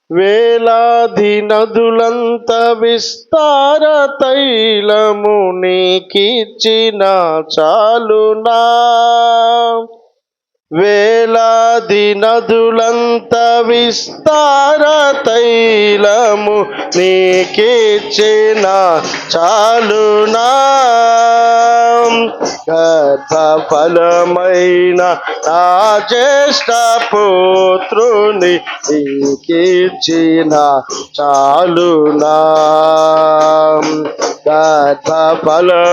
వేలాది నదులంత విస్తార తైలము నీకిచ్చిన చాలునా. వేలాది నదులంత విస్తార తైలము నీకిచ్చిన చాలునా. గర్భఫలమైన నా జ్యేష్ఠ పుత్రుని నీకిచ్చిన చాలునా. గర్భఫలమైన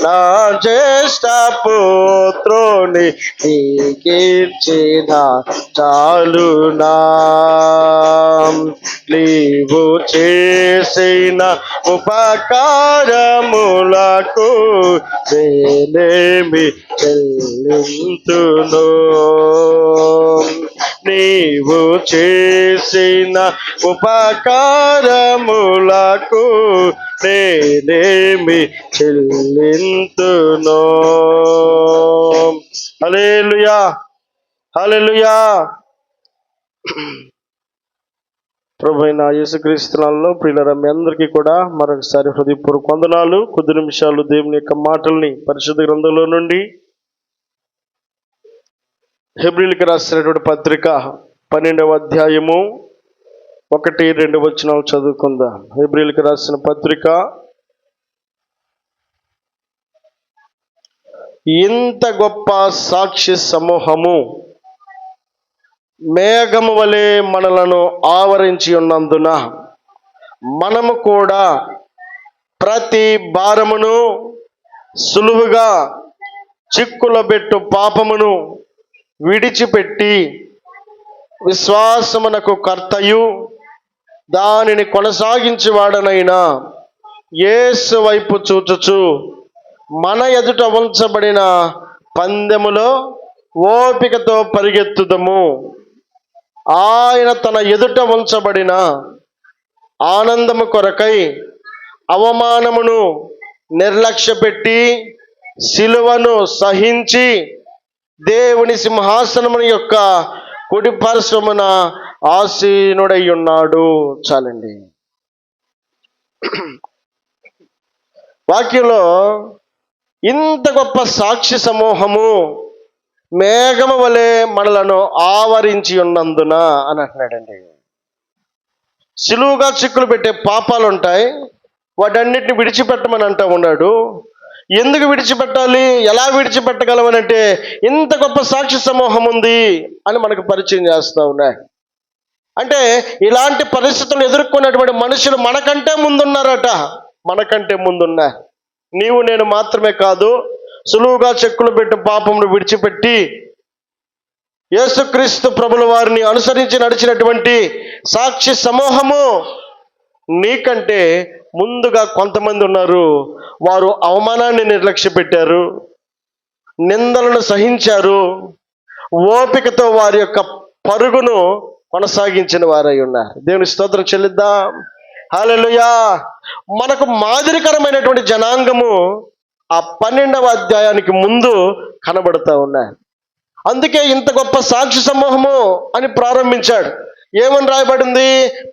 నా జ్యేష్ఠ పుత్రుని నీకిచ్చిన చాలునా. నీవు చేసిన ఉపకారములకు నేనేమి చెల్లింతును. నీవు చేసిన ఉపకారములకు నేనేమి చెల్లింతును. హల్లెలూయా, హల్లెలూయా. ప్రభువైన యేసుక్రీస్తు నామములో ప్రియులారా, మీ అందరికీ కూడా మరొకసారి హృదయపూర్వక వందనాలు. కొద్ది నిమిషాలు దేవుని యొక్క మాటల్ని పరిశుద్ధ గ్రంథంలో నుండి హెబ్రీయులకు రాసినటువంటి పత్రిక 12వ అధ్యాయము 1-2 వచనాలు చదువుకుందాం. హెబ్రీయులకు రాసిన పత్రిక. ఇంత గొప్ప సాక్షి సమూహము మేఘము వలె మనలను ఆవరించి ఉన్నందున మనము కూడా ప్రతి భారమును సులువుగా చిక్కులబెట్టు పాపమును విడిచిపెట్టి విశ్వాసమునకు కర్తయు దానిని కొనసాగించువాడనైన యేసు వైపు చూచుచు మన ఎదుట ఉంచబడిన పందెములో ఓపికతో పరిగెత్తుదము. ఆయన తన ఎదుట ఉంచబడిన ఆనందము కొరకై అవమానమును నిర్లక్ష్యపెట్టి సిలువను సహించి దేవుని సింహాసనము యొక్క కుడి పార్శ్వమున ఆసీనుడై ఉన్నాడు. చాలండి. వాక్యంలో ఇంత గొప్ప సాక్షి సమూహము మేఘము వలె మనలను ఆవరించి ఉన్నందున అని అంటున్నాడండి. సులువుగా చిక్కులు పెట్టే పాపాలు ఉంటాయి, వాటన్నిటిని విడిచిపెట్టమని అంటూ ఉన్నాడు. ఎందుకు విడిచిపెట్టాలి, ఎలా విడిచిపెట్టగలమనంటే ఇంత గొప్ప సాక్షి సమూహం ఉంది అని మనకు పరిచయం చేస్తూ ఉన్నాయి. అంటే ఇలాంటి పరిస్థితులు ఎదుర్కొన్నటువంటి మనుషులు మనకంటే ముందున్నారట, మనకంటే ముందున్నారు. నీవు నేను మాత్రమే కాదు, సులువుగా చెక్కులు పెట్టి పాపమును విడిచిపెట్టి యేసుక్రీస్తు ప్రభుల వారిని అనుసరించి నడిచినటువంటి సాక్షి సమూహము నీకంటే ముందుగా కొంతమంది ఉన్నారు. వారు అవమానాన్ని నిర్లక్ష్య పెట్టారు, నిందలను సహించారు, ఓపికతో వారి యొక్క పరుగును కొనసాగించిన వారై ఉన్నారు. దేవుని స్తోత్రం చెల్లిద్దాం. హల్లెలూయా. మనకు మాదిరికరమైనటువంటి జనాంగము ఆ 12వ అధ్యాయానికి ముందు కనబడుతూ ఉన్నాయి. అందుకే ఇంత గొప్ప సాక్షి సమూహము అని ప్రారంభించాడు. ఏమని రాయబడింది?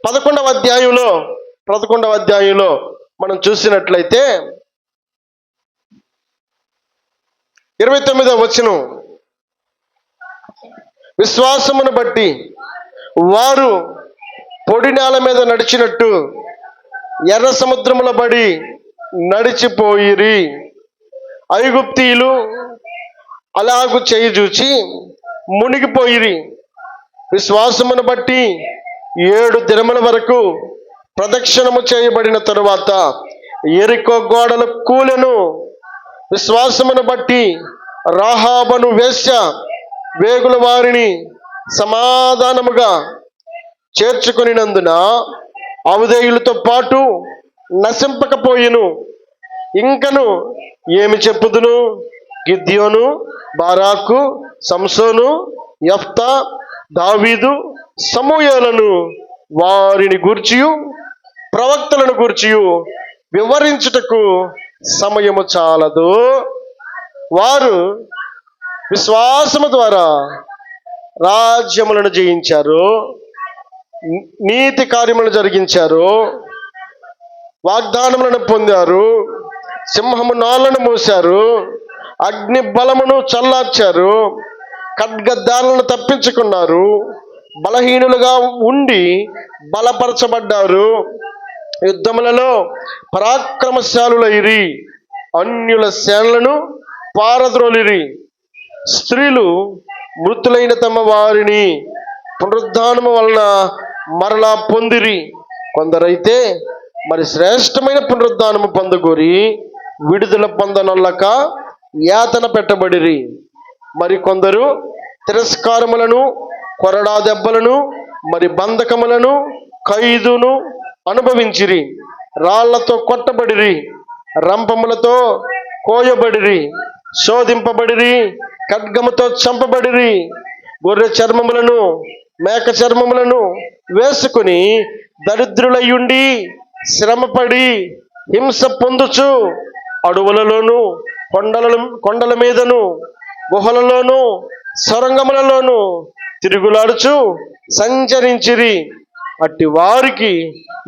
11వ అధ్యాయంలో మనం చూసినట్లయితే 29వ వచనం, విశ్వాసమును బట్టి వారు పొడి నేల మీద నడిచినట్టు ఎర్ర సముద్రముల బడి నడిచిపోయిరి. ఐగుప్తీయులు అలాగు చేయి చూచి మునిగిపోయిరి. విశ్వాసమును బట్టి 7 దినముల వరకు ప్రదక్షిణము చేయబడిన తరువాత యెరికో గోడలు కూలెను. విశ్వాసమును బట్టి రాహాబను వేశ్య వేగుల వారిని సమాధానముగా చేర్చుకొనినందున అవిధేయులతో పాటు నశింపకపోయెను. ఇంకను ఏమి చెప్పుదును? గిద్యోను, బారాకు, సంసోను, యెఫ్తా, దావీదు, సమూయేలును వారిని గూర్చియు ప్రవక్తలను గూర్చియు వివరించుటకు సమయము చాలదు. వారు విశ్వాసము ద్వారా రాజ్యములను జయించారు, నీతి కార్యములను జరిగించారు, వాగ్దానములను పొందారు, సింహము నోళ్లను మూశారు, అగ్ని బలమును చల్లార్చారు, ఖడ్గదాలను తప్పించుకున్నారు, బలహీనులుగా ఉండి బలపరచబడ్డారు, యుద్ధములలో పరాక్రమశాలులైరి, అన్యుల సేనలను పారద్రోలిరి. స్త్రీలు మృతులైన తమ వారిని పునరుద్ధానము వలన మరలా పొందిరి. కొందరైతే మరి శ్రేష్టమైన పునరుద్ధానము పొందగోరి విడుదల పొందనొల్లక యాతన పెట్టబడిరి. మరి కొందరు తిరస్కారములను, కొరడా దెబ్బలను, మరి బంధకములను, ఖైదును అనుభవించిరి. రాళ్లతో కొట్టబడిరి, రంపములతో కోయబడిరి, శోధింపబడిరి, ఖడ్గముతో చంపబడిరి. గొర్రె చర్మములను, మేక చర్మములను వేసుకుని దరిద్రులయ్యుండి శ్రమపడి హింస పొందుచు అడవులలోను, కొండల మీదను, గుహలలోను, సొరంగములలోను తిరుగులాడుచు సంచరించిరి. అట్టి వారికి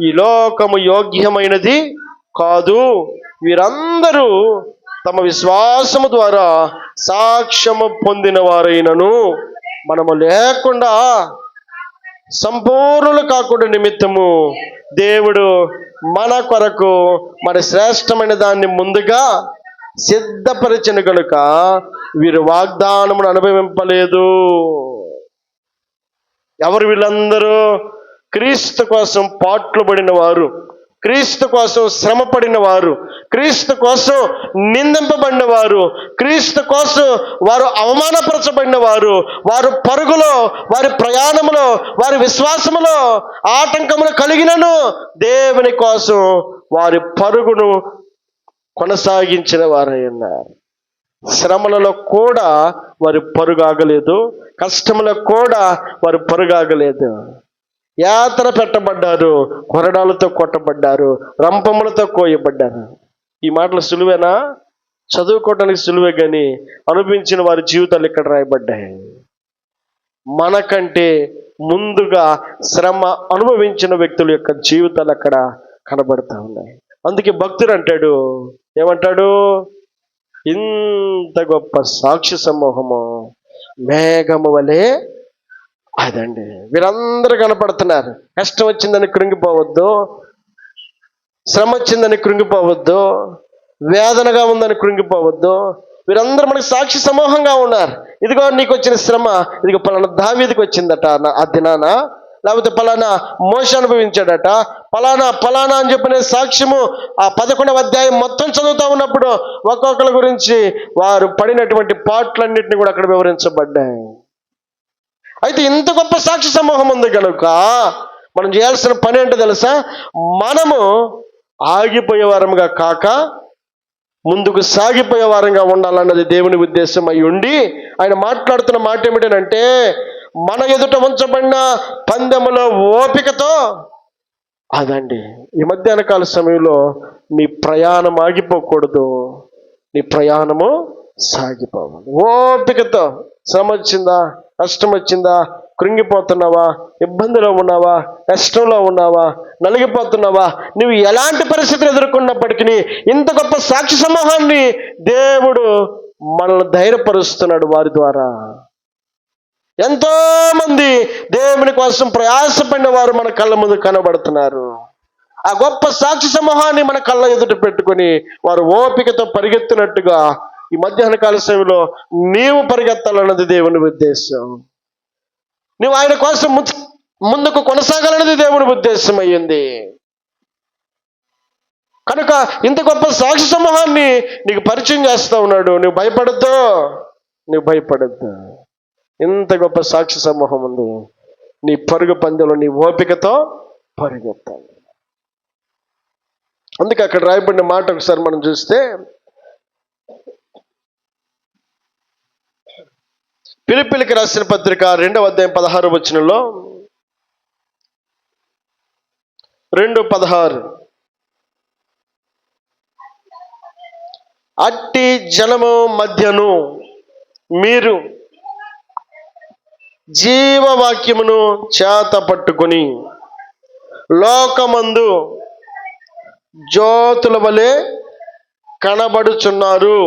ఈ లోకము యోగ్యమైనది కాదు. వీరందరూ తమ విశ్వాసము ద్వారా సాక్ష్యము పొందిన వారైనను మనము లేకుండా సంపూర్ణులు కాకుండా నిమిత్తము దేవుడు మన కొరకు మరి శ్రేష్టమైన దాన్ని ముందుగా సిద్ధపరిచిన కనుక వీరు వాగ్దానమును అనుభవింపలేదు. ఎవరు వీళ్ళందరూ? క్రీస్తు కోసం పాట్లు పడిన వారు, క్రీస్తు కోసం శ్రమ పడిన వారు, క్రీస్తు కోసం నిందింపబడిన వారు, క్రీస్తు కోసం వారు అవమానపరచబడిన వారు, వారు పరుగులో, వారి ప్రయాణములో, వారి విశ్వాసములో ఆటంకములు కలిగినను దేవుని కోసం వారి పరుగును కొనసాగించిన వారై ఉన్నారు. శ్రమలలో కూడా వారి పరుగాగలేదు, కష్టములో కూడా వారు పరుగాగలేదు. యాతన పెట్టబడ్డారు, కొరడాలతో కొట్టబడ్డారు, రంపములతో కోయబడ్డారు. ఈ మాటలు సులువేనా? చదువుకోవటానికి సులువే, కానీ అనుభవించిన వారి జీవితాలు ఇక్కడ రాయబడ్డాయి. మనకంటే ముందుగా శ్రమ అనుభవించిన వ్యక్తుల యొక్క జీవితాలు అక్కడ కనబడతా ఉన్నాయి. అందుకే భక్తుడు అంటాడు, ఏమంటాడు? ఇంత గొప్ప సాక్షి సమూహము మేఘము వలె అదండి. వీరందరూ కనపడుతున్నారు. కష్టం వచ్చిందని కృంగిపోవద్దు, శ్రమ వచ్చిందని కృంగిపోవద్దు, వేదనగా ఉందని కృంగిపోవద్దు. వీరందరూ మనకి సాక్షి సమూహంగా ఉన్నారు. ఇదిగో నీకు వచ్చిన శ్రమ, ఇదిగో పలానా దావీదుకి వచ్చిందట ఆ దినాన, లేకపోతే పలానా మోషే అనుభవించాడట, పలానా అని చెప్పిన సాక్ష్యము ఆ 11వ అధ్యాయం మొత్తం చదువుతూ ఉన్నప్పుడు ఒక్కొక్కరి గురించి వారు పడినటువంటి పాటలన్నింటినీ కూడా అక్కడ వివరించబడ్డాయి. అయితే ఇంత గొప్ప సాక్షి సమూహం ఉంది కనుక మనం చేయాల్సిన పని ఏంటో తెలుసా? మనము ఆగిపోయే వారముగా కాక ముందుకు సాగిపోయే వారంగా ఉండాలన్నది దేవుని ఉద్దేశం అయి ఉండి ఆయన మాట్లాడుతున్న మాట ఏమిటంటే, మన ఎదుట ఉంచబడిన పందెములో ఓపికతో అదండి. ఈ మధ్యాహ్న కాల సమయంలో నీ ప్రయాణం ఆగిపోకూడదు, నీ ప్రయాణము సాగిపోవాలి. ఓపికతో. శ్రమ వచ్చిందా, కష్టం వచ్చిందా, కృంగిపోతున్నావా, ఇబ్బందిలో ఉన్నావా, కష్టంలో ఉన్నావా, నలిగిపోతున్నావా, నువ్వు ఎలాంటి పరిస్థితులు ఎదుర్కొన్నప్పటికీ ఇంత గొప్ప సాక్షి సమూహాన్ని దేవుడు మనల్ని ధైర్యపరుస్తున్నాడు. వారి ద్వారా ఎంతో మంది దేవుని కోసం ప్రయాసపడిన వారు మన కళ్ళ ముందు కనబడుతున్నారు. ఆ గొప్ప సాక్షి సమూహాన్ని మన కళ్ళ ఎదుట పెట్టుకొని వారు ఓపికతో పరిగెత్తినట్టుగా ఈ మధ్యాహ్న కాల సమయంలో నీవు పరిగెత్తాలన్నది దేవుని ఉద్దేశం. నువ్వు ఆయన కోసం ముందుకు కొనసాగాలన్నది దేవుని ఉద్దేశం అయ్యింది కనుక ఇంత గొప్ప సాక్షి సమూహాన్ని నీకు పరిచయం చేస్తూ ఉన్నాడు. నువ్వు భయపడద్దు. ఇంత గొప్ప సాక్షి సమూహం ఉంది. నీ పరుగు పందెంలో నీ ఓపికతో పరిగెత్తాలి. అందుకే అక్కడ రాయబడిన మాట ఒకసారి మనం చూస్తే, ఫిలిప్పీయులకు రాసిన పత్రిక 2వ అధ్యాయం 16వ వచనంలో 2:16 అట్టి జనము మధ్యను మీరు జీవవాక్యమును చేత పట్టుకొని లోకమందు జ్యోతుల వలె కనబడుచున్నారు.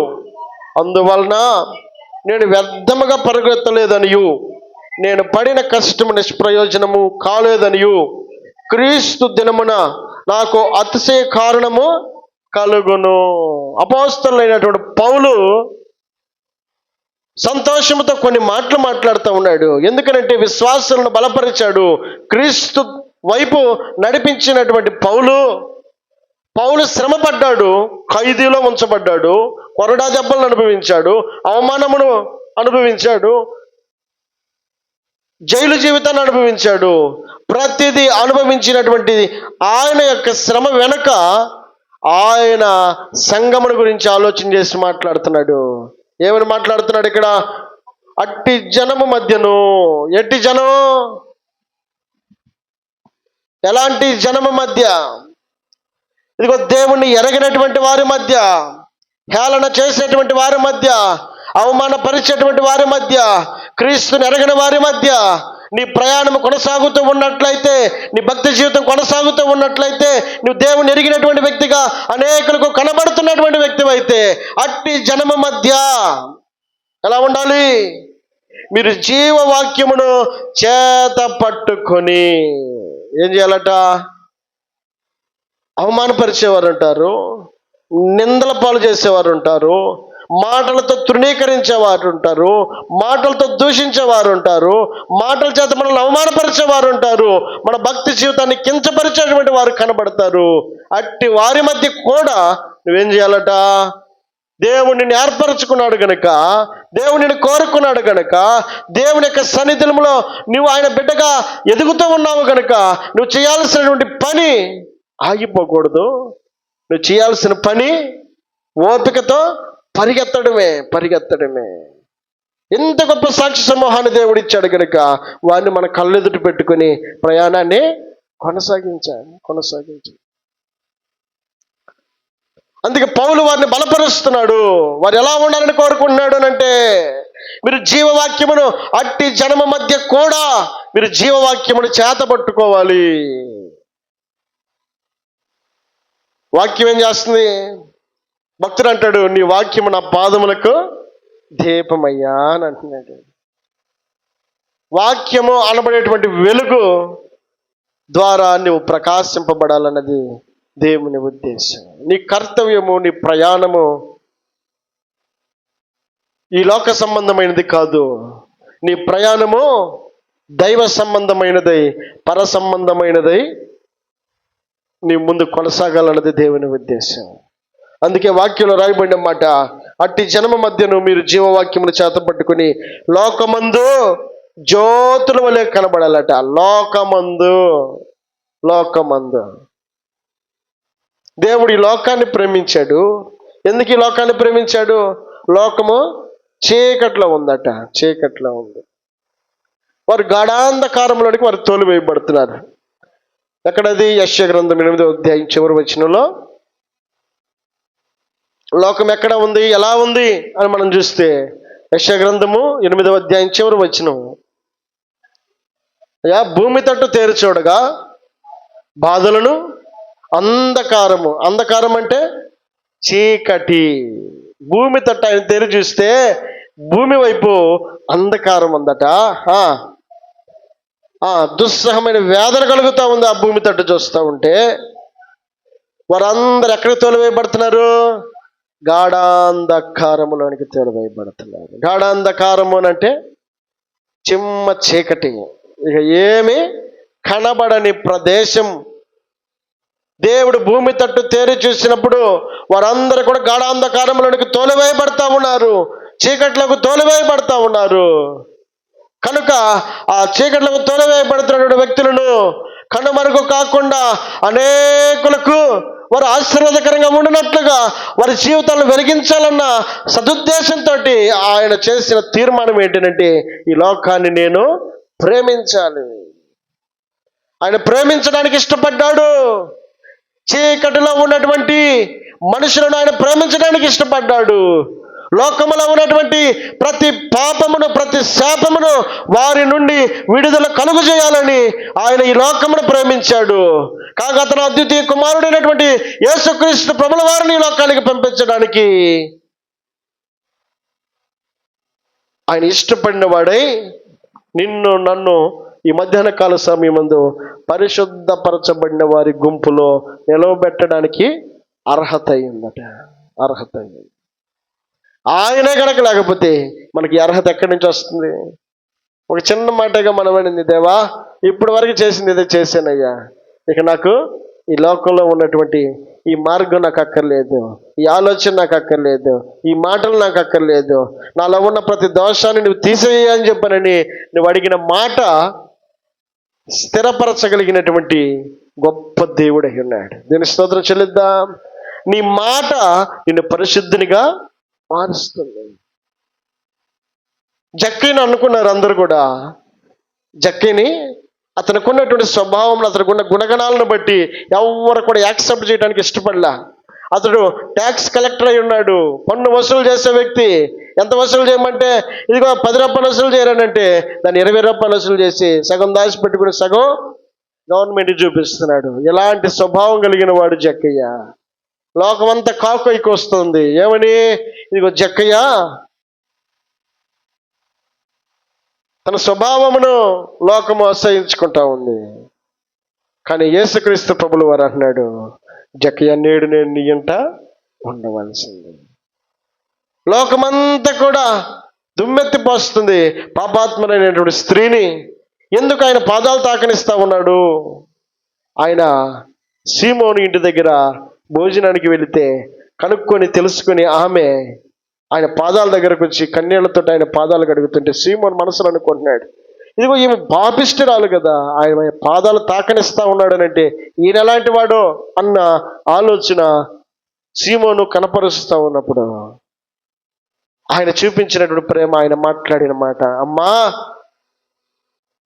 అందువలన నేను వ్యర్థముగా పరుగెత్తలేదనియు నేను పడిన కష్టము నిష్ప్రయోజనము కాలేదనియు క్రీస్తు దినమున నాకు అతిశయ కారణము కలుగును. అపోస్తలుడైనటువంటి పౌలు సంతోషంతో కొన్ని మాటలు మాట్లాడుతూ ఉన్నాడు. ఎందుకనంటే విశ్వాసులను బలపరిచాడు, క్రీస్తు వైపు నడిపించినటువంటి పౌలు శ్రమ పడ్డాడు, ఖైదీలో ఉంచబడ్డాడు, కొరడా దెబ్బలను అనుభవించాడు, అవమానమును అనుభవించాడు, జైలు జీవితాన్ని అనుభవించాడు. ప్రతిదీ అనుభవించినటువంటి ఆయన యొక్క శ్రమ వెనక ఆయన సంగమును గురించి ఆలోచన చేసి మాట్లాడుతున్నాడు. ఏమని మాట్లాడుతున్నాడు ఇక్కడ? అట్టి జనము మధ్యను, ఎట్టి జనం, ఎలాంటి జనము మధ్య? ఇదిగో దేవుణ్ణి ఎరగినటువంటి వారి మధ్య, హేళన చేసేటువంటి వారి మధ్య, అవమానపరిచేటువంటి వారి మధ్య, క్రీస్తుని ఎరగిన వారి మధ్య నీ ప్రయాణం కొనసాగుతూ ఉన్నట్లయితే, నీ భక్తి జీవితం కొనసాగుతూ ఉన్నట్లయితే, నువ్వు దేవుని ఎరిగినటువంటి వ్యక్తిగా అనేకులకు కనబడుతున్నటువంటి వ్యక్తి అయితే, అట్టి జనము మధ్య ఎలా ఉండాలి? మీరు జీవవాక్యమును చేత పట్టుకొని ఏం చేయాలట? అవమానపరిచేవారు ఉంటారు, నిందల పాలు చేసేవారు ఉంటారు, మాటలతో తృణీకరించేవారు ఉంటారు, మాటలతో దూషించేవారు ఉంటారు, మాటల చేత మనల్ని అవమానపరిచేవారు ఉంటారు, మన భక్తి జీవితాన్ని కించపరిచేటువంటి వారు కనబడతారు. అట్టి వారి మధ్య కూడా నువ్వేం చేయాలట? దేవుడిని ఏర్పరచుకున్నాడు గనుక, దేవుడిని కోరుకున్నాడు గనుక, దేవుని యొక్క సన్నిధిలో నువ్వు ఆయన బిడ్డగా ఎదుగుతూ ఉన్నావు గనుక నువ్వు చేయాల్సినటువంటి పని ఆగిపోకూడదు. నువ్వు చేయాల్సిన పని ఓపికతో పరిగెత్తడమే. ఎంత గొప్ప సాక్షి సమూహాన్ని దేవుడు ఇచ్చాడు కనుక వారిని మన కళ్ళెదుటి పెట్టుకుని ప్రయాణాన్ని కొనసాగించాలి. అందుకే పౌలు వారిని బలపరుస్తున్నాడు. వారు ఎలా ఉండాలని కోరుకుంటున్నాడు అంటే, మీరు జీవవాక్యమును అట్టి జనమ మధ్య కూడా మీరు జీవవాక్యమును చేతబట్టుకోవాలి. వాక్యం ఏం చేస్తుంది? భక్తుడు అంటాడు, నీ వాక్యము నా పాదములకు దీపమయ్యా అని అంటున్నాడు. వాక్యము అనబడేటువంటి వెలుగు ద్వారా నువ్వు ప్రకాశింపబడాలన్నది దేవుని ఉద్దేశం. నీ కర్తవ్యము, నీ ప్రయాణము ఈ లోక సంబంధమైనది కాదు. నీ ప్రయాణము దైవ సంబంధమైనదై, పర సంబంధమైనదై నీ ముందు కొనసాగాలన్నది దేవుని ఉద్దేశం. అందుకే వాక్యంలో రాయబడిన మాట, అట్టి జనమ మధ్యను మీరు జీవవాక్యమును చేత పట్టుకుని లోకమందు జ్యోతుల వలె కనబడాలట. లోకమందు దేవుడు ఈ లోకాన్ని ప్రేమించాడు. ఎందుకు ఈ లోకాన్ని ప్రేమించాడు? లోకము చీకట్లో ఉంది. వారు గాఢాంధకారంలోనికి వారు తోలివేయబడుతున్నారు. ఎక్కడది? యెషయా గ్రంథం 8వ అధ్యాయం చివరి వచనంలో లోకం ఎక్కడ ఉంది, ఎలా ఉంది అని మనం చూస్తే, యెషయా గ్రంథము 8వ అధ్యాయం చివరి వచనం, భూమి తట్టు తేరి చూడగా బాధలను అంధకారం అంటే చీకటి. భూమి తట్టు ఆయన తేరి చూస్తే భూమి వైపు అంధకారం ఉందట. దుస్సహమైన వేదన కలుగుతూ ఉంది ఆ భూమి తట్టు చూస్తూ ఉంటే. వారందరూ ఎక్కడికి తోలివేయబడుతున్నారు? గాఢాంధకారములోనికి తోలివేయబడుతున్నారు. గాఢాంధకారము అంటే చిమ్మ చీకటి, ఇక ఏమి కనబడని ప్రదేశం. దేవుడు భూమి తట్టు తేరి చూసినప్పుడు వారందరూ కూడా గాఢాంధకారంలోనికి తోలివేయబడతా ఉన్నారు, చీకట్లకు తోలివేయబడతా ఉన్నారు. కనుక ఆ చీకట్లకు తోలివేయబడుతున్న వ్యక్తులను కనుమరుగు కాకుండా అనేకులకు వారు ఆశీర్వాదకరంగా ఉండినట్లుగా వారి జీవితాలను వెలిగించాలన్న సదుద్దేశంతో ఆయన చేసిన తీర్మానం ఏంటంటే, ఈ లోకాన్ని నేను ప్రేమించాలి. ఆయన ప్రేమించడానికి ఇష్టపడ్డాడు. చీకటిలో ఉన్నటువంటి మనుషులను ఆయన ప్రేమించడానికి ఇష్టపడ్డాడు. లోకములో ఉన్నటువంటి ప్రతి పాపమును, ప్రతి శాపమును వారి నుండి విడుదల కలుగు చేయాలని ఆయన ఈ లోకమును ప్రేమించాడు. కాగా అతను అద్వితీయ కుమారుడైనటువంటి యేసుక్రీస్తు ప్రభుల వారిని ఈ లోకానికి పంపించడానికి ఆయన ఇష్టపడిన వాడై నిన్ను నన్ను ఈ మధ్యాహ్న కాల సమయమందు పరిశుద్ధపరచబడిన వారి గుంపులో నిలవబెట్టడానికి అర్హత అయిందట. అర్హత అయింది. ఆయనే కనుక లేకపోతే మనకి అర్హత ఎక్కడి నుంచి వస్తుంది? ఒక చిన్న మాటగా మనం అనింది, దేవా ఇప్పటి వరకు చేసింది ఏదో చేశానయ్యా, ఇక నాకు ఈ లోకంలో ఉన్నటువంటి ఈ మార్గం నాకు అక్కర్లేదు, ఈ ఆలోచన నాకు అక్కర్లేదు, ఈ మాటలు నాకు అక్కర్లేదు, నాలో ఉన్న ప్రతి దోషాన్ని నువ్వు తీసేయ అని చెప్పానని నువ్వు అడిగిన మాట స్థిరపరచగలిగినటువంటి గొప్ప దేవుడు అయి ఉన్నాడు. దీని స్తోత్రం చెల్లిద్దాం. నీ మాట నిన్ను పరిశుద్ధునిగా మారుస్తుంది. జక్కీని అనుకున్నారు అందరూ కూడా. జక్కీని అతనికి ఉన్నటువంటి స్వభావం, అతనికి ఉన్న గుణగణాలను బట్టి ఎవరు కూడా యాక్సెప్ట్ చేయడానికి ఇష్టపడలా. అతడు ట్యాక్స్ కలెక్టర్ అయి ఉన్నాడు, పన్ను వసూలు చేసే వ్యక్తి. ఎంత వసూలు చేయమంటే, ఇదిగో 10 రూపాయలు వసూలు చేయాలంటే దాన్ని 20 రూపాయలు వసూలు చేసి సగం దాచి పెట్టుకుని సగం గవర్నమెంట్ చూపిస్తున్నాడు. ఎలాంటి స్వభావం కలిగిన వాడు జక్కయ్య. లోకమంతా కాకుకి వస్తుంది ఏమని, ఇదిగో జక్కయ్య తన స్వభావమును లోకము అసహించుకుంటా ఉంది. కానీ యేసుక్రీస్తు ప్రభులు వారు అంటున్నాడు, జక్కయ్య నేడు నేను నీ ఇంట ఉండవలసింది. లోకమంతా కూడా దుమ్మెత్తిపోస్తుంది పాపాత్మరైనటువంటి స్త్రీని. ఎందుకు ఆయన పాదాలు తాకనిస్తా ఉన్నాడు? ఆయన సీమోని ఇంటి దగ్గర భోజనానికి వెళితే కనుక్కొని తెలుసుకొని ఆమె ఆయన పాదాల దగ్గరకు వచ్చి కన్నీళ్లతో ఆయన పాదాలు కడుగుతుంటే సీమోను మనసులో అనుకుంటున్నాడు, ఇదిగో ఈమె పాపిష్ఠురాలు కదా, ఆయన పాదాలు తాకనిస్తా ఉన్నాడు అంటే ఈయన ఎలాంటి వాడో అన్న ఆలోచన సీమోను కనపరుస్తూ ఉన్నప్పుడు ఆయన చూపించినటువంటి ప్రేమ, ఆయన మాట్లాడిన మాట అమ్మా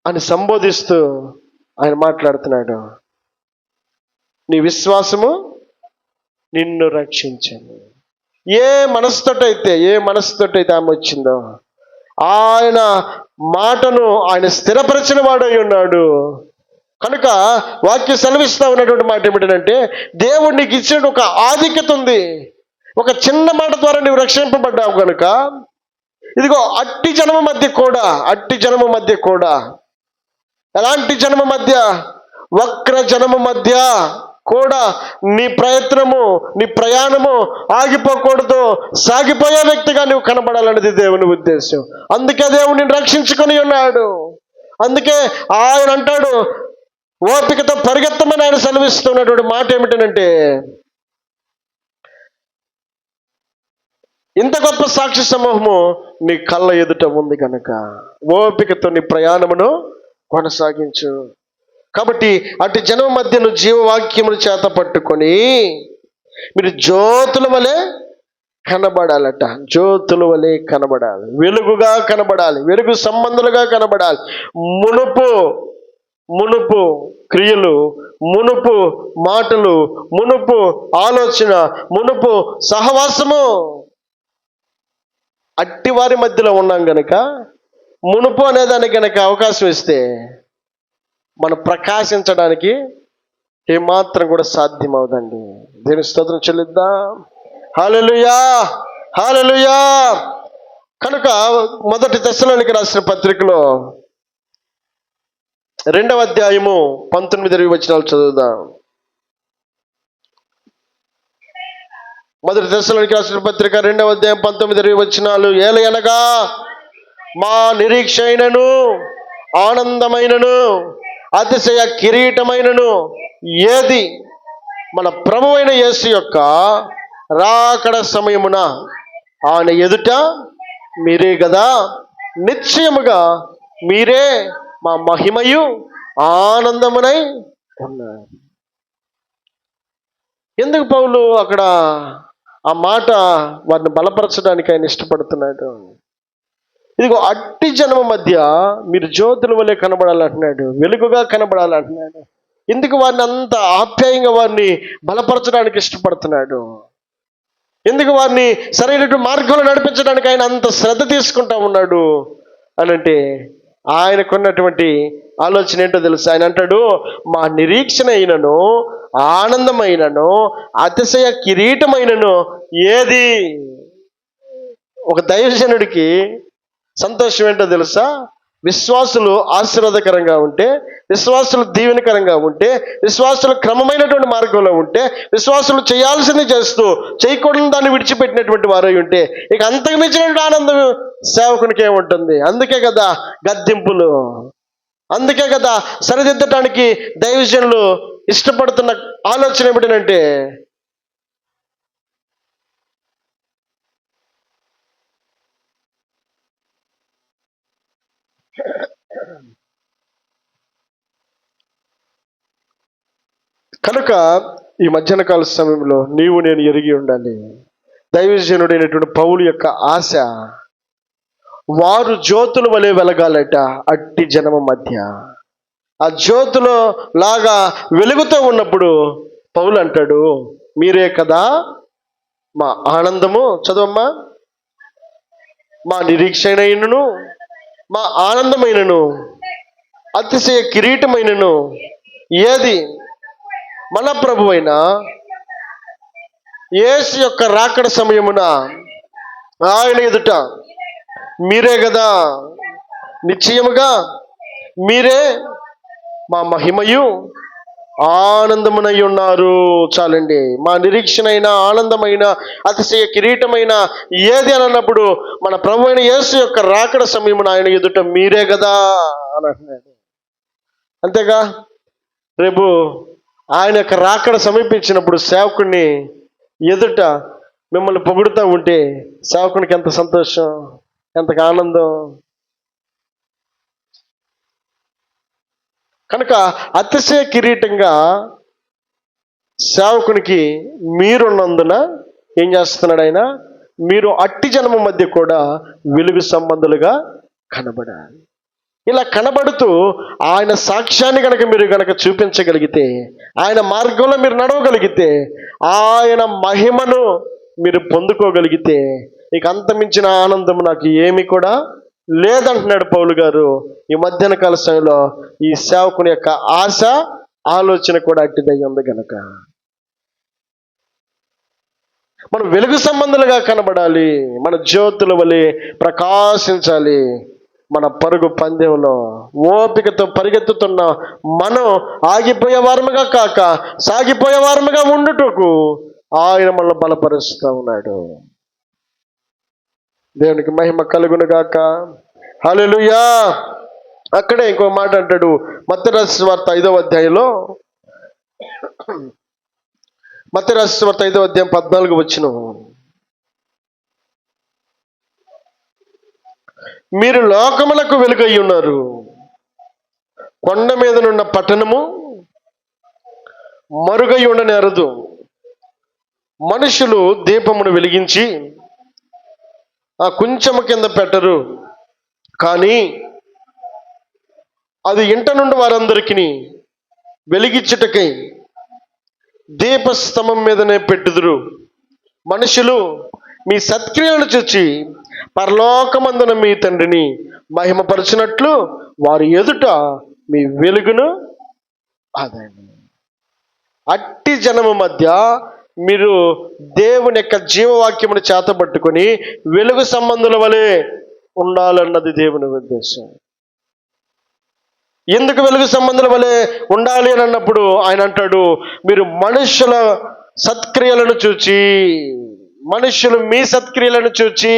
అని సంబోధిస్తూ ఆయన మాట్లాడుతున్నాడు, నీ విశ్వాసము నిన్ను రక్షించను. ఏ మనసుతోటైతే ఆమె వచ్చిందో ఆయన మాటను ఆయన స్థిరపరిచిన వాడై ఉన్నాడు. కనుక వాక్యం సెలవిస్తా ఉన్నటువంటి మాట ఏమిటంటే, దేవుడు నీకు ఇచ్చిన ఒక ఆధిక్యత ఉంది. ఒక చిన్న మాట ద్వారా నువ్వు రక్షింపబడ్డావు కనుక ఇదిగో అట్టి జనము మధ్య కూడా ఎలాంటి జనము మధ్య, వక్ర జనము మధ్య కూడా నీ ప్రయత్నము, నీ ప్రయాణము ఆగిపోకూడదు, సాగిపోయే వ్యక్తిగా నువ్వు కనబడాలన్నది దేవుని ఉద్దేశం. అందుకే దేవుడు నిన్ను రక్షించుకొని ఉన్నాడు. అందుకే ఆయన అంటాడు, ఓపికతో పరిగెత్తమని ఆయన సెలవిస్తున్నటువంటి మాట ఏమిటనంటే, ఇంత గొప్ప సాక్షి సమూహము నీ కళ్ళ ఎదుట ఉంది కనుక ఓపికతో నీ ప్రయాణమును కొనసాగించు. కాబట్టి అటు జనం మధ్యను జీవవాక్యమును చేత పట్టుకొని మీరు జ్యోతుల వలె కనబడాలట. జ్యోతుల వలె కనబడాలి, వెలుగుగా కనబడాలి, వెలుగు సంబంధులుగా కనబడాలి. మునుపు క్రియలు, మునుపు మాటలు, మునుపు ఆలోచన, మునుపు సహవాసము అట్టి వారి మధ్యలో ఉన్నాం గనక మునుపు అనేదానికి గనక అవకాశం ఇస్తే మనం ప్రకాశించడానికి ఏమాత్రం కూడా సాధ్యమవుదండి. దేవుని స్తోత్రం చెల్లిద్దాం. హల్లెలూయా, హల్లెలూయా. కనుక 1 తెస్సలోనికీయులకు రాసిన పత్రికలో 2వ అధ్యాయము 19-20 వచనాలు చదువుదాం. 1 తెస్సలోనికీయులకు రాసిన పత్రిక 2వ అధ్యాయం 19-20 వచనాలు. ఏలయనగా మా నిరీక్ష అయినను ఆనందమైనను అతిశయ కిరీటమైనను ఏది మన ప్రభువైన యేసు యొక్క రాకడ సమయమున ఆయన ఎదుట మీరే కదా, నిశ్చయముగా మీరే మా మహిమయు ఆనందమునై ఉన్నారు. ఎందుకు పౌలు అక్కడ ఆ మాట వారిని బలపరచడానికి ఆయన ఇష్టపడుతున్నాడు? ఇదిగో అట్టి జనము మధ్య మీరు జ్యోతుల వలె కనబడాలంటున్నాడు, వెలుగుగా కనబడాలంటున్నాడు. ఎందుకు వారిని అంత ఆప్యాయంగా వారిని బలపరచడానికి ఇష్టపడుతున్నాడు? ఎందుకు వారిని సరైనటువంటి మార్గంలో నడిపించడానికి ఆయన అంత శ్రద్ధ తీసుకుంటా ఉన్నాడు అని అంటే ఆయనకున్నటువంటి ఆలోచన ఏంటో తెలుసు. ఆయన అంటాడు, మా నిరీక్షణ అయినను, ఆనందమైనను, అతిశయ కిరీటమైనను ఏది? ఒక దైవజనుడికి సంతోషం ఏంటో తెలుసా? విశ్వాసులు ఆశీర్వాదకరంగా ఉంటే, విశ్వాసులు దీవెనకరంగా ఉంటే, విశ్వాసులు క్రమమైనటువంటి మార్గంలో ఉంటే, విశ్వాసులు చేయాల్సింది చేస్తూ చేయకూడని దాన్ని విడిచిపెట్టినటువంటి వారై ఉంటే, ఇక అంతకు మించినటువంటి ఆనందం సేవకునికి ఏముంటుంది? అందుకే కదా గద్దింపులు, అందుకే కదా సరిదిద్దటానికి దైవజనులు ఇష్టపడుతున్న ఆలోచన ఏమిటంటే, కనుక ఈ మధ్యాహ్న కాల సమయంలో నీవు నేను ఎరిగి ఉండాలి. దైవజనుడైనటువంటి పౌలు యొక్క ఆశ, వారు జ్యోతుల వలె వెలగాలట అట్టి జనమ మధ్య. ఆ జ్యోతులో లాగా వెలుగుతూ ఉన్నప్పుడు పౌలు అంటాడు, మీరే కదా మా ఆనందము. చదవమ్మా. మా నిరీక్షణైనను, మా ఆనందమైనను, అతిశయ కిరీటమైనను ఏది? మన ప్రభువైన యేసు యొక్క రాకడ సమయమున ఆయన ఎదుట మీరే కదా, నిశ్చయముగా మీరే మా మహిమయు ఆనందమునై ఉన్నారు. చాలండి. మా నిరీక్షణైన, ఆనందమైన, అతిశయ కిరీటమైన ఏది అని అన్నప్పుడు మన ప్రభు అయిన యేసు యొక్క రాకడ సమయమున ఆయన ఎదుట మీరే కదా అని అంటున్నాడు. అంతేగా, రేపు ఆయన యొక్క రాకడ సమీపించినప్పుడు సేవకుడిని ఎదుట మిమ్మల్ని పొగుడుతూ ఉంటే సేవకునికి ఎంత సంతోషం, ఎంత ఆనందం. కనుక అతిశయ కిరీటంగా సేవకునికి మీరున్నందున ఏం చేస్తున్నాడు ఆయన? మీరు అట్టి జనము మధ్య కూడా వెలుగు సంబంధులుగా కనబడాలి. ఇలా కనబడుతూ ఆయన సాక్ష్యాన్ని కనుక మీరు కనుక చూపించగలిగితే, ఆయన మార్గంలో మీరు నడవగలిగితే, ఆయన మహిమను మీరు పొందుకోగలిగితే, ఇక అంతమించిన ఆనందం నాకు ఏమి కూడా లేదంటున్నాడు పౌలు గారు. ఈ మధ్యాహ్న కాల సమయంలో ఈ సేవకుని యొక్క ఆశ, ఆలోచన కూడా అట్టిదై ఉంది కనుక మనం వెలుగు సంబంధులుగా కనబడాలి. మన జ్యోతుల వలె ప్రకాశించాలి. మన పరుగు పందెంలో ఓపికతో పరిగెత్తుతున్న మనం ఆగిపోయే వారముగా కాక సాగిపోయే వారముగా ఉండుటకు ఆయన మనల్ని బలపరుస్తూ ఉన్నాడు. దేవునికి మహిమ కలుగును గాక. హల్లెలూయా. అక్కడే ఇంకో మాట అంటాడు మత్తయి రాసిన సువార్త 5వ అధ్యాయంలో, మత్తయి రాసిన సువార్త 5వ అధ్యాయం 14వ వచనం, మీరు లోకములకు వెలుగై ఉన్నారు. కొండ మీదనున్న పట్టణము మరుగై ఉండనేరదు. మనుషులు దీపమును వెలిగించి ఆ కుంచము కింద పెట్టరు, కానీ అది ఇంట నుండి వారందరికీ వెలిగించుటకై దీపస్తంభం మీదనే పెట్టుదురు. మనుషులు మీ సత్క్రియలను చూచి పరలోకమందున మీ తండ్రిని మహిమపరచినట్లు వారి ఎదుట మీ వెలుగును ఆదాయం. అట్టి జనము మధ్య మీరు దేవుని యొక్క జీవవాక్యమును చేతబట్టుకొని వెలుగు సంబంధుల వలె ఉండాలన్నది దేవుని ఉద్దేశం. ఎందుకు వెలుగు సంబంధుల వలె ఉండాలి అని అన్నప్పుడు ఆయన అంటాడు, మీరు మనుషుల సత్క్రియలను చూచి, మనుషులు మీ సత్క్రియలను చూచి,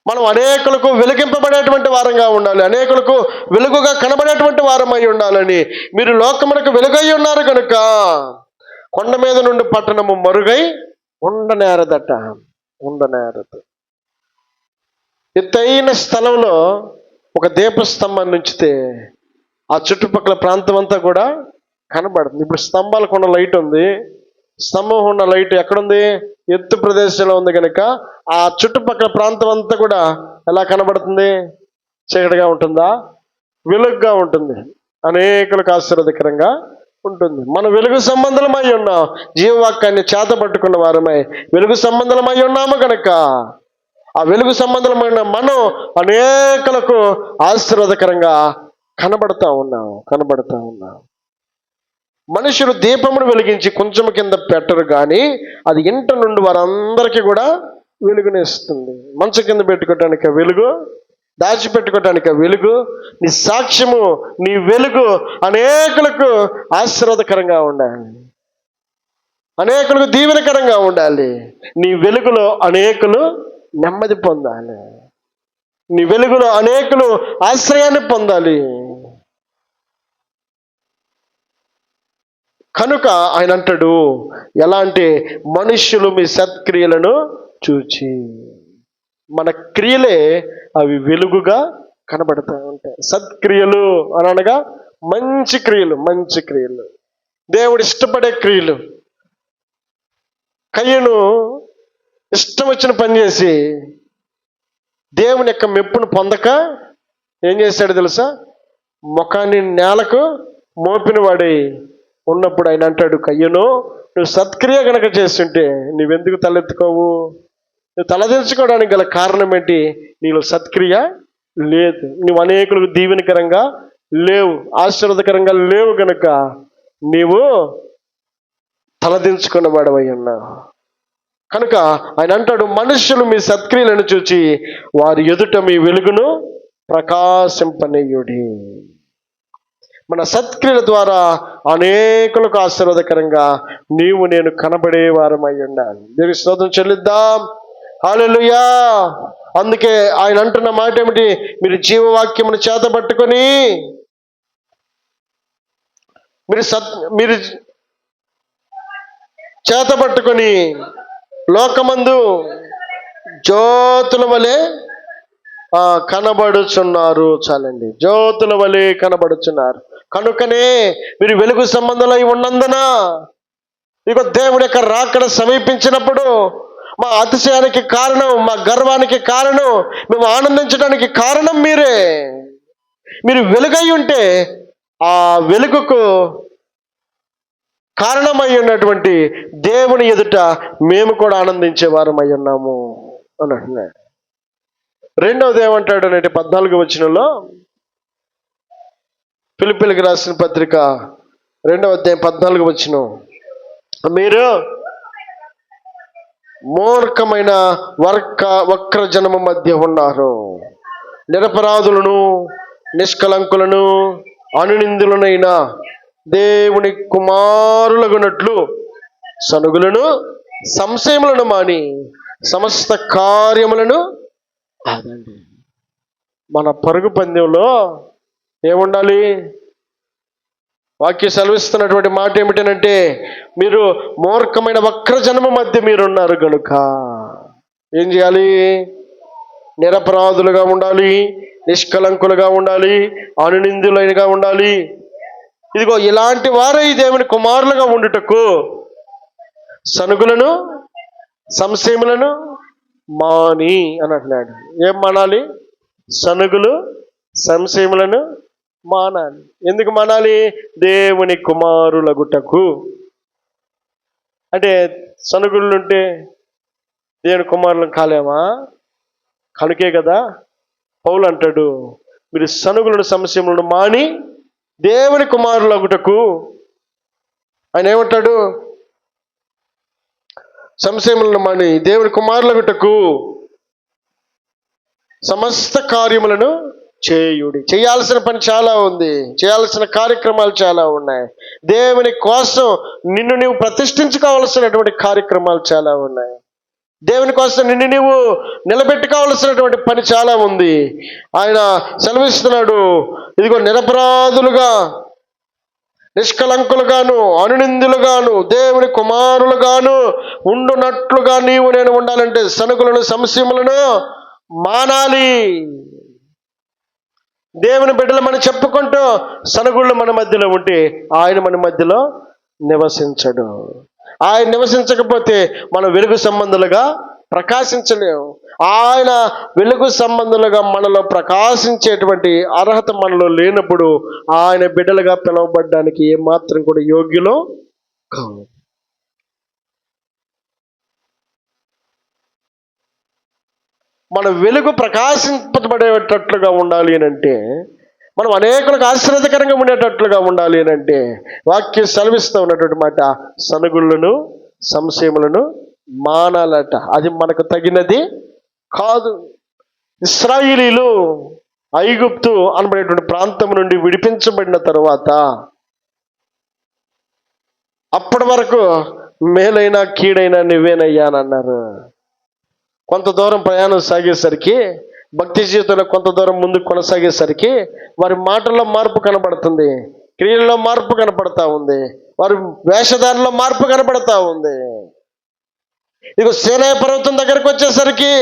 మనం అనేకులకు వెలిగింపబడేటువంటి వారంగా ఉండాలి, అనేకులకు వెలుగుగా కనబడేటువంటి వారమై ఉండాలని. మీరు లోకమునకు వెలుగై ఉన్నారు కనుక కొండ మీద నుండి పట్టణము మరుగై ఉండనేరదట, ఉండనేరదు. ఎత్తైన స్థలంలో ఒక దీపస్తంభాన్ని ఉంచితే ఆ చుట్టుపక్కల ప్రాంతం అంతా కూడా కనబడుతుంది. ఇప్పుడు స్తంభాలకు ఉన్న లైట్ ఉంది, స్తంభం ఉన్న లైట్ ఎక్కడుంది? ఎత్తు ప్రదేశంలో ఉంది కనుక ఆ చుట్టుపక్కల ప్రాంతం అంతా కూడా ఎలా కనబడుతుంది? చీకటిగా ఉంటుందా? వెలుగుగా ఉంటుంది, అనేకులకు ఆశీర్వాదకరంగా ఉంటుంది. మనం వెలుగు సంబంధమై ఉన్నాం, జీవవాక్యాన్ని చేత పట్టుకున్న వారమై వెలుగు సంబంధమై ఉన్నాము కనుక ఆ వెలుగు సంబంధమైన మనం అనేకులకు ఆశీర్వాదకరంగా కనబడతా ఉన్నాం. మనుషులు దీపమును వెలిగించి కొంచెం కింద పెట్టరు కానీ అది ఇంట నుండి వారందరికీ కూడా వెలుగునిస్తుంది. మంచం కింద పెట్టుకోవటానికి వెలుగు, దాచిపెట్టుకోవటానికి వెలుగు, నీ సాక్ష్యము, నీ వెలుగు అనేకులకు ఆశీర్వాదకరంగా ఉండాలి, అనేకులకు దీవెనకరంగా ఉండాలి. నీ వెలుగులో అనేకులు నెమ్మది పొందాలి, నీ వెలుగులో అనేకులు ఆశ్రయాన్ని పొందాలి. కనుక ఆయన అంటాడు, ఎలా అంటే మనుష్యులు మీ సత్క్రియలను చూచి, మన క్రియలే అవి వెలుగుగా కనబడతా ఉంటాయి. సత్క్రియలు అనగా మంచి క్రియలు, దేవుడు ఇష్టపడే క్రియలు. కయ్యను ఇష్టం వచ్చిన పని చేసి దేవుని యొక్క మెప్పును పొందక ఏం చేశాడు తెలుసా? ముఖాన్ని నేలకు మోపిన వాడి ఉన్నప్పుడు ఆయన అంటాడు, కయ్యను నువ్వు సత్క్రియ గనక చేస్తుంటే నువ్వెందుకు తలెత్తుకోవు? నువ్వు తలదించుకోవడానికి గల కారణం ఏంటి? నీలో సత్క్రియ లేదు, నువ్వు అనేకులకు దీవెనకరంగా లేవు, ఆశీర్వాదకరంగా లేవు గనుక నీవు తలదించుకున్న వాడవై ఉన్నావు. కనుక ఆయన అంటాడు, మనుష్యులు మీ సత్క్రియలను చూచి వారి ఎదుట మీ వెలుగును ప్రకాశింపనీయుడి. మన సత్క్రియల ద్వారా అనేకులకు ఆశీర్వాదకరంగా నీవు నేను కనబడే వారమై ఉండాలి. దేవుని స్తోత్రం చెల్లిద్దాం. హల్లెలూయా. అందుకే ఆయన అంటున్న మాట ఏమిటి? మీరు జీవవాక్యమును చేతబట్టుకొని మీరు చేతబట్టుకొని లోకమందు జ్యోతుల వలె కనబడుచున్నారు. చాలండి, జ్యోతుల వలె కనబడుచున్నారు. కనుకనే మీరు వెలుగు సంబంధులై ఉన్నందున ఇక దేవుడి యొక్క రాకడ సమీపించినప్పుడు మా అతిశయానికి కారణం, మా గర్వానికి కారణం, మేము ఆనందించడానికి కారణం మీరే. మీరు వెలుగై ఉంటే ఆ వెలుగుకు కారణమై ఉన్నటువంటి దేవుని ఎదుట మేము కూడా ఆనందించే వారమై ఉన్నాము అని అంటున్నాడు. రెండవది ఏమంటాడు అంటే 14వ వచనంలో, ఫిలిప్పీయులకు రాసిన పత్రిక 2వ అధ్యాయం 14వ వచనం, మీరు మూర్ఖమైన వక్ర జనము మధ్య ఉన్నారు, నిరపరాధులను, నిష్కలంకులను, అనునిందులనైన దేవుని కుమారులగునట్లు సనుగులను, సంశయములను మాని సమస్త కార్యములను ఆదండి. మన పరుగు పందెంలో ఏముండాలి? వాక్య సెలవిస్తున్నటువంటి మాట ఏమిటనంటే, మీరు మూర్ఖమైన వక్రజనము మధ్య మీరున్నారు కనుక ఏం చేయాలి? నిరపరాధులుగా ఉండాలి, నిష్కలంకులుగా ఉండాలి, అనునిందులైనగా ఉండాలి. ఇదిగో ఇలాంటి వారే దేవుని కుమారులుగా ఉండుటకు సనుగులను, సంశయములను మాని అని అంటున్నాడు. ఏం మానాలి? సనుగులు, సంశయములను మానాలి. ఎందుకు మానాలి? దేవుని కుమారులగుటకు. అంటే సనుగులు ఉంటే దేవుని కుమారులను కాలేమా? కనుకే కదా పౌలు అంటాడు, మీరు సనుగులను, సంశయములను మాని దేవుని కుమారులగుటకు. ఆయన ఏమంటాడు? సంశయములను మాని దేవుని కుమారులగుటకు సమస్త కార్యములను చేయుడి. చేయాల్సిన పని చాలా ఉంది, చేయాల్సిన కార్యక్రమాలు చాలా ఉన్నాయి. దేవుని కోసం నిన్ను నీవు ప్రతిష్ఠించుకోవాల్సినటువంటి కార్యక్రమాలు చాలా ఉన్నాయి. దేవుని కోసం నిన్ను నీవు నిలబెట్టుకోవాల్సినటువంటి పని చాలా ఉంది. ఆయన సెలవిస్తున్నాడు, ఇదిగో నిరపరాధులుగా, నిష్కలంకులుగాను, అనునిందులుగాను, దేవుని కుమారులుగాను ఉండునట్లుగా నీవు నేను ఉండాలంటే సనుగులను, సంశయములను మానాలి. దేవుని బిడ్డలు మనం చెప్పుకుంటూ సనుగుళ్ళు మన మధ్యలో ఉంటే ఆయన మన మధ్యలో నివసించడు. ఆయన నివసించకపోతే మనం వెలుగు సంబంధులుగా ప్రకాశించలేము. ఆయన వెలుగు సంబంధులుగా మనలో ప్రకాశించేటువంటి అర్హత మనలో లేనప్పుడు ఆయన బిడ్డలుగా పిలువబడ్డానికి ఏమాత్రం కూడా యోగ్యులు కావు. మన వెలుగు ప్రకాశింపబడేటట్లుగా ఉండాలి అని అంటే, మనం అనేకులకు ఆశ్చర్యకరంగా ఉండేటట్లుగా ఉండాలి అని అంటే, వాక్యం సెలవిస్తూ ఉన్నటువంటి మాట, సనుగులను సంశయములను మానాలట. అది మనకు తగినది కాదు. ఇశ్రాయేలీలు ఐగుప్తు అనబడేటువంటి ప్రాంతం నుండి విడిపించబడిన తరువాత అప్పటి వరకు మేలైనా కీడైనా నువ్వేనయ్యా అని అన్నారు. కొంత దూరం ప్రయాణం సాగేసరికి, భక్తి జీవితంలో కొంత దూరం ముందుకు కొనసాగేసరికి వారి మాటల్లో మార్పు కనబడుతుంది, క్రియల్లో మార్పు కనపడతా ఉంది, వారి వేషధారణలో మార్పు కనపడతా ఉంది. ఇదిగో సీనాయి పర్వతం దగ్గరకు వచ్చేసరికి,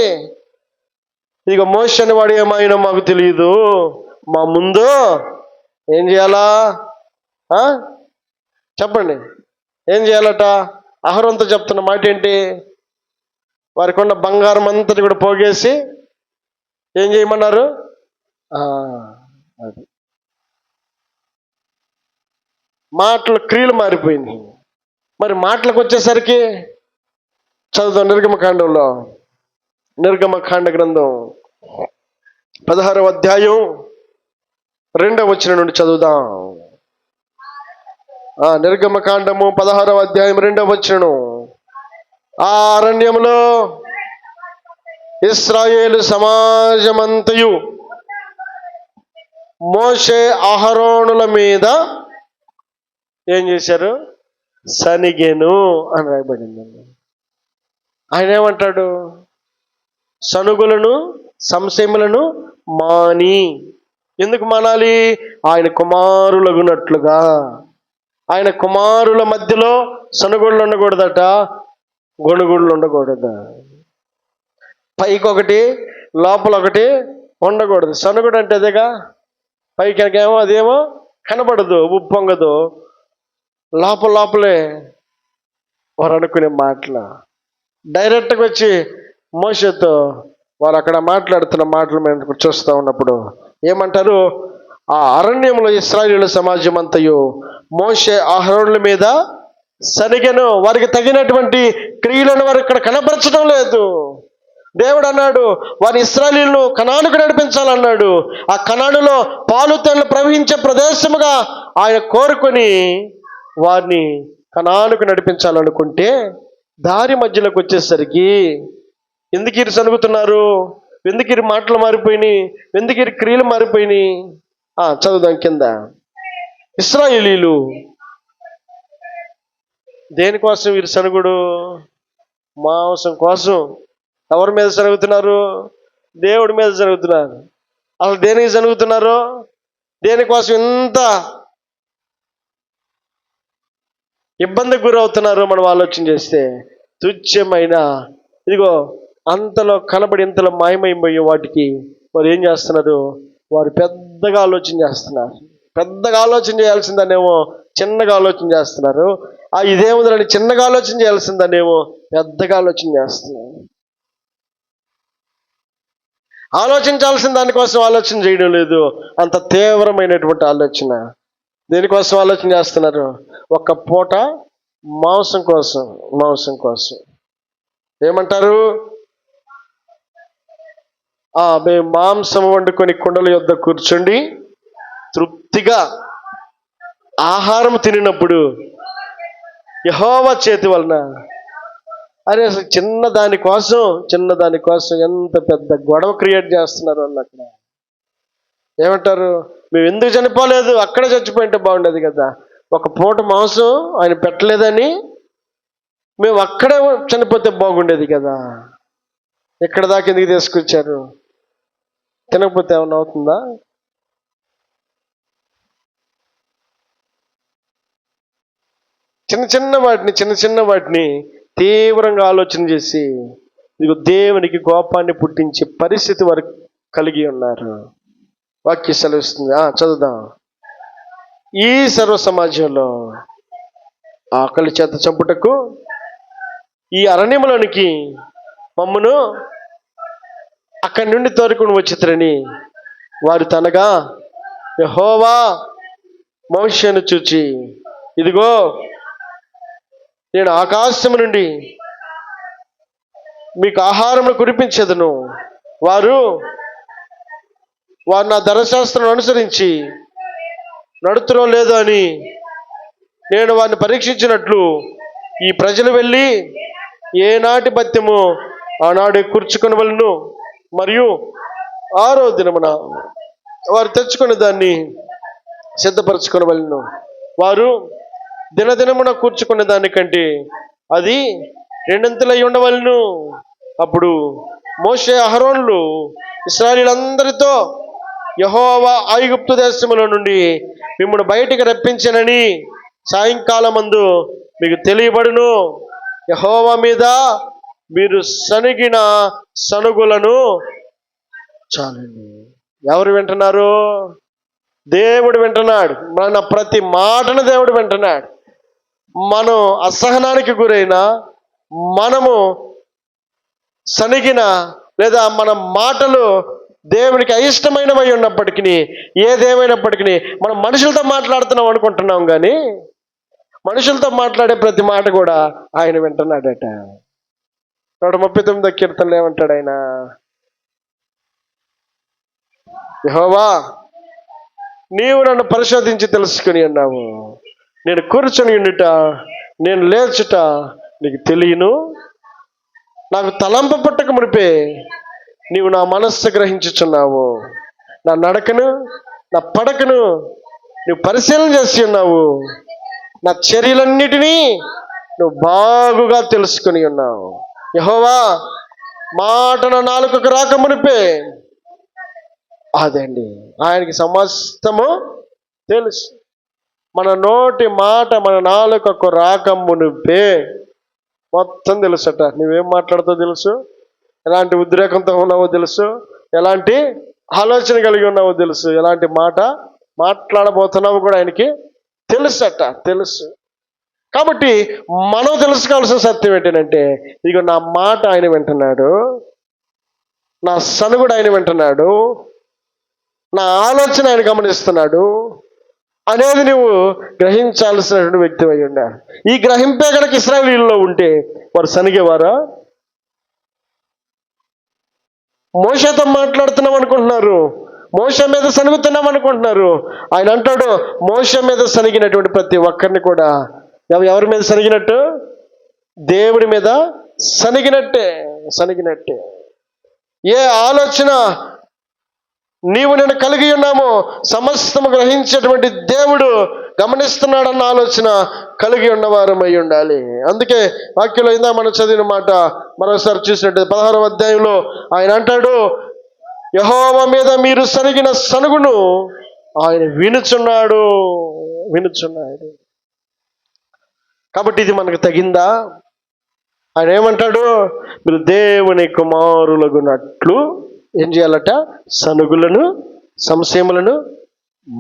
ఇదిగో మోషే అనేవాడు ఏమైనా మాకు తెలియదు, మా ముందు ఏం చేయాలా చెప్పండి, ఏం చేయాలట? అహరోనుతో చెప్తున్న మాట ఏంటి? వారికి ఉన్న బంగారం అంతటి కూడా పోగేసి ఏం చేయమన్నారు? అది మాటలు క్రియలు మారిపోయింది. మరి మాటలకు వచ్చేసరికి చదువుదాం నిర్గమకాండంలో, నిర్గమకాండ గ్రంథం 16వ అధ్యాయం 2వ వచనం నుండి చదువుదాం. నిర్గమకాండము 16వ అధ్యాయం 2వ వచనం. ఆ అరణ్యంలో ఇశ్రాయేలు సమాజమంతయు మోషే అహరోనుల మీద ఏం చేశారు? సనిగెను అని రాయబడింది. ఆయన ఏమంటాడు? సనుగులను సంశయములను మాని. ఎందుకు మానాలి? ఆయన కుమారులగునట్లుగా. ఆయన కుమారుల మధ్యలో సనుగుళ్ళు ఉండకూడదట, గొణుగుళ్ళు ఉండకూడదు. పైకి ఒకటి లోపల ఒకటి ఉండకూడదు. సనుగుడు అంటే అదేగా, పైకి ఏమో అదేమో కనబడదు, ఉప్పొంగదు, లోపలే వారు అనుకునే మాటలు. డైరెక్ట్గా వచ్చి మోషేతో వారు అక్కడ మాట్లాడుతున్న మాటలు మేము చూస్తూ ఉన్నప్పుడు ఏమంటారు? ఆ అరణ్యంలో ఇశ్రాయేలు సమాజం అంతయు మోషే అహరోనుల మీద సనిగెను. వారికి తగినటువంటి క్రియలను వారు ఇక్కడ కనపరచడం లేదు. దేవుడు అన్నాడు, వారి ఇశ్రాయేలును కనానుకు నడిపించాలన్నాడు. ఆ కనానులో పాలు తేనెలు ప్రవహించే ప్రదేశముగా ఆయన కోరుకొని వారిని కనానుకు నడిపించాలనుకుంటే, దారి మధ్యలోకి వచ్చేసరికి ఎందుకు ఇరు సనుగుతున్నారు? ఎందుకు ఇరు మాటలు మారిపోయినాయి? ఎందుకు ఇరు క్రియలు మారిపోయినాయి? చదువుదాం కింద. ఇశ్రాయేలీలు దేనికోసం వీరు సనుగుడు? మాంసం కోసం. ఎవరి మీద జరుగుతున్నారు? దేవుడి మీద జరుగుతున్నారు. అసలు దేనికి జరుగుతున్నారు? దేనికోసం ఇంత ఇబ్బందికి గురవుతున్నారు మనం ఆలోచన చేస్తే? తుచ్చమైన, ఇదిగో అంతలో కనబడి ఇంతలో మాయమైపోయే వాటికి వారు ఏం చేస్తున్నారు? వారు పెద్దగా ఆలోచన చేస్తున్నారు. పెద్దగా ఆలోచన చేయాల్సిందనేమో చిన్నగా ఆలోచన చేస్తున్నారు. ఇదేముందని చిన్నగా ఆలోచన చేయాల్సిందనేమో పెద్దగా ఆలోచన చేస్తున్నారు. ఆలోచించాల్సిన దానికోసం ఆలోచన చేయడం లేదు. అంత తీవ్రమైనటువంటి ఆలోచన. దేనికోసం ఆలోచన చేస్తున్నారు? ఒక్క పూట మాంసం కోసం. ఏమంటారు? మేము మాంసం వండుకొని కుండల యొద్ద కూర్చుండి తృప్తిగా ఆహారం తినినప్పుడు యెహోవా చేతి వలన. అరే అసలు చిన్నదాని కోసం ఎంత పెద్ద గొడవ క్రియేట్ చేస్తున్నారు వాళ్ళు అక్కడ. ఏమంటారు? మేము ఎందుకు చనిపోలేదు, అక్కడే చచ్చిపోయింటే బాగుండేది కదా. ఒక పూట మాంసం ఆయన పెట్టలేదని మేము అక్కడే చనిపోతే బాగుండేది కదా. ఎక్కడ దాకా ఎందుకు తీసుకొచ్చారు? తినకపోతే ఏమన్నా అవుతుందా? చిన్న చిన్న వాటిని తీవ్రంగా ఆలోచన చేసి ఇదిగో దేవునికి కోపాన్ని పుట్టించే పరిస్థితి వారు కలిగి ఉన్నారు. వాక్య సెలవిస్తుంది. చదువుదాం. ఈ సర్వ సమాజంలో ఆకలి చేత చంపుటకు ఈ అరణ్యంలోనికి మమ్మును అక్కడి నుండి తోరుకుని వచ్చిరని వారు తనగా యెహోవా మోషేను చూచి, ఇదిగో నేను ఆకాశము నుండి మీకు ఆహారమును కురిపించెదను. వారు నా ధర్మశాస్త్రం అనుసరించి నడుతురో లేదో అని నేను వారిని పరీక్షించినట్లు ఈ ప్రజలు వెళ్ళి ఏనాటి భత్యము ఆనాడే కూర్చుకొనవలెను, మరియు 6వ దినమున వారు తెచ్చుకునే దాన్ని సిద్ధపరచుకొనవలెను. వారు దినదినమున కూర్చుకునే దానికంటే అది 2 ఉండవలెను. అప్పుడు మోషే అహరోనులు ఇశ్రాయేలీయులందరితో, యెహోవా ఐగుప్తు దేశములో నుండి మిమ్మల్ని బయటికి రప్పించెనని సాయంకాలమందు మీకు తెలియబడును. యెహోవా మీద మీరు సనిగిన సనుగులను చాలండి. ఎవరు వింటున్నారు? దేవుడు వింటున్నాడు. మన ప్రతి మాటను దేవుడు వింటున్నాడు. మనం అసహనానికి గురైన, మనము సనిగిన లేదా మన మాటలు దేవునికి అయిష్టమైనవై ఉన్నప్పటికీ, ఏదేమైనప్పటికీ మనం మనుషులతో మాట్లాడుతున్నాం అనుకుంటున్నాం, కానీ మనుషులతో మాట్లాడే ప్రతి మాట కూడా ఆయన వింటున్నాడట. 139వ కీర్తనలో ఏమంటాడు ఆయన? యెహోవా, నీవు నన్ను పరిశోధించి తెలుసుకుని ఉన్నావు. నేను కూర్చొని ఉండుట, నేను లేచుట నీకు తెలియను. నాకు తలంపు పుట్టక మునిపే నీవు నా మనస్సు గ్రహించుచున్నావు. నా నడకను, నా పడకను నువ్వు పరిశీలన చేసి ఉన్నావు. నా చర్యలన్నిటినీ నువ్వు బాగుగా తెలుసుకుని ఉన్నావు. యెహోవా, మాట నా నాలుకకు రాక మునిపే, అదండి ఆయనకి సమస్తము తెలుసు. మన నోటి మాట మన నాలుకకు రాక మునిపే మొత్తం తెలుసట. నువ్వేం మాట్లాడుతావు తెలుసు, ఎలాంటి ఉద్రేకంతో ఉన్నావో తెలుసు, ఎలాంటి ఆలోచన కలిగి ఉన్నావో తెలుసు, ఎలాంటి మాట మాట్లాడబోతున్నావు కూడా ఆయనకి తెలుసట, తెలుసు. కాబట్టి మనం తెలుసుకోవాల్సిన సత్యం ఏంటంటే, ఇక నా మాట ఆయన వింటున్నాడు, నా సనుగుడు ఆయన వింటున్నాడు, నా ఆలోచన ఆయన గమనిస్తున్నాడు అనేది నువ్వు గ్రహించాల్సినటువంటి వ్యక్తి అయి ఉండాలి. ఈ గ్రహింపే కనుక ఇశ్రాయేలీయుల్లో ఉంటే వారు సనిగేవారా? మోషేతో మాట్లాడుతున్నాం అనుకుంటున్నారు, మోషే మీద సనుగుతున్నాం అనుకుంటున్నారు. ఆయన అంటాడు, మోషే మీద సనిగినటువంటి ప్రతి ఒక్కరిని కూడా ఎవరి మీద సనిగినట్టు? దేవుడి మీద సనిగినట్టే, సనిగినట్టే. ఏ ఆలోచన నీవు నేను కలిగి ఉన్నామో సమస్తము గ్రహించేటువంటి దేవుడు గమనిస్తున్నాడన్న ఆలోచన కలిగి ఉన్నవారమై ఉండాలి. అందుకే వాక్యంలో ఇందా మనం చదివిన మాట మరోసారి చూసినట్టు 16వ అధ్యాయంలో ఆయన అంటాడు, యెహోవా మీద మీరు సనిగిన సనుగును ఆయన వినుచున్నాడు. కాబట్టి ఇది మనకు తగిందా? ఆయన ఏమంటాడు? మీరు దేవుని కుమారులగునట్లు ఏం చేయాలట? సనుగులను, సంశయములను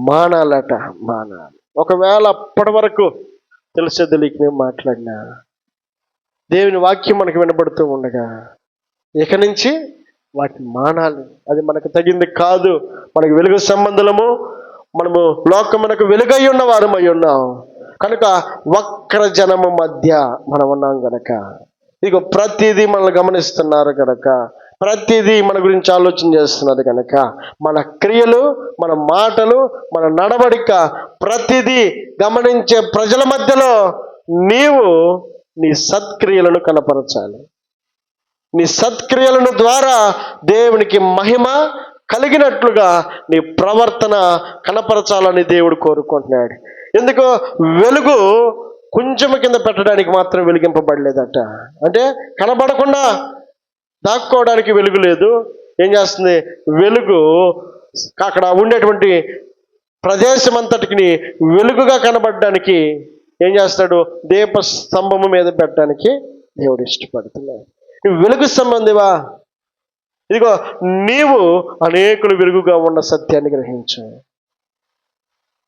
మానాలట, మానాలి. ఒకవేళ అప్పటి వరకు తెలిసే తెలియక నేను మాట్లాడినా, దేవుని వాక్యం మనకు వినబడుతూ ఉండగా ఇక నుంచి వాటిని మానాలి. అది మనకు తగింది కాదు. మనకు వెలుగు సంబంధము, మనము లోకమునకు వెలుగై ఉన్న వారమై ఉన్నాం కనుక వక్ర జనము మధ్య మనం ఉన్నాం గనక, ఇక ప్రతిదీ మనల్ని గమనిస్తున్నారు కనుక, ప్రతిదీ మన గురించి ఆలోచన చేస్తున్నది కనుక, మన క్రియలు, మన మాటలు, మన నడవడిక ప్రతిదీ గమనించే ప్రజల మధ్యలో నీవు నీ సత్క్రియలను కనపరచాలి. నీ సత్క్రియలను ద్వారా దేవునికి మహిమ కలిగినట్లుగా నీ ప్రవర్తన కనపరచాలని దేవుడు కోరుకుంటున్నాడు. ఎందుకు? వెలుగు కొంచెం కింద పెట్టడానికి మాత్రం వెలిగింపబడలేదట. అంటే కనబడకుండా దాక్కోవడానికి వెలుగు లేదు. ఏం చేస్తుంది? వెలుగు అక్కడ ఉండేటువంటి ప్రదేశం అంతటికి వెలుగుగా కనబడడానికి ఏం చేస్తాడు? దీప స్తంభము మీద పెట్టడానికి దేవుడు ఇష్టపడుతున్నాడు. నువ్వు వెలుగు సంబంధివా? ఇదిగో నీవు అనేకులు వెలుగుగా ఉన్న సత్యాన్ని గ్రహించు.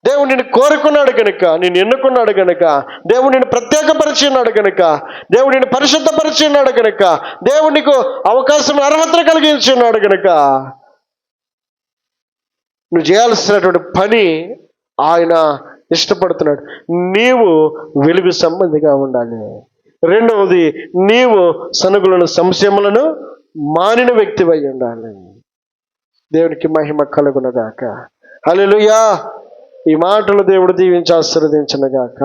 దేవుడు నిన్ను కోరుకున్నాడు కనుక, నిన్ను ఎన్నుకున్నాడు కనుక, దేవుడు నిన్ను ప్రత్యేకపరిచి ఉన్నాడు కనుక, దేవుడు నిన్ను పరిశుద్ధపరిచి ఉన్నాడు కనుక, దేవుడు నీకు అవకాశం అర్హతను కలిగించి ఉన్నాడు కనుక నువ్వు చేయాల్సినటువంటి పని ఆయన ఇష్టపడుతున్నాడు. నీవు వెలుగు సంబంధిగా ఉండాలి. రెండవది, నీవు సనుగులను సంశయములను మానిన వ్యక్తివై ఉండాలి. దేవునికి మహిమ కలుగునగాక. హల్లెలూయా. ఈ మాటలు దేవుడు దీవించి ఆశీర్వదించునుగాక.